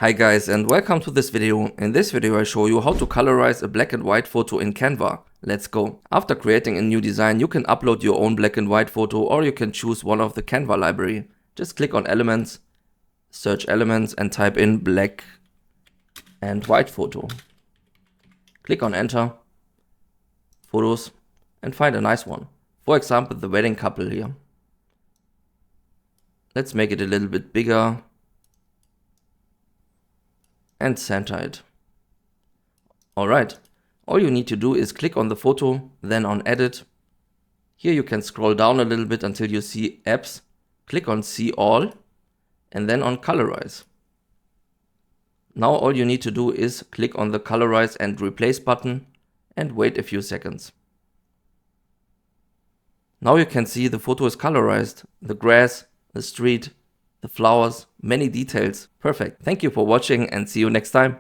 Hi guys and welcome to this video. In this video I show you how to colorize a black and white photo in Canva. Let's go. After creating a new design, you can upload your own black and white photo, or you can choose one of the Canva library. Just click on Elements, search Elements and type in black and white photo. Click on Enter, Photos, and find a nice one. For example, the wedding couple here. Let's make it a little bit bigger and center it. Alright, all you need to do is click on the photo, then on Edit. Here you can scroll down a little bit until you see Apps, click on See All, and then on Colorize. Now all you need to do is click on the Colorize and Replace button and wait a few seconds. Now you can see the photo is colorized, the grass, the street, the flowers, many details. Perfect. Thank you for watching and see you next time.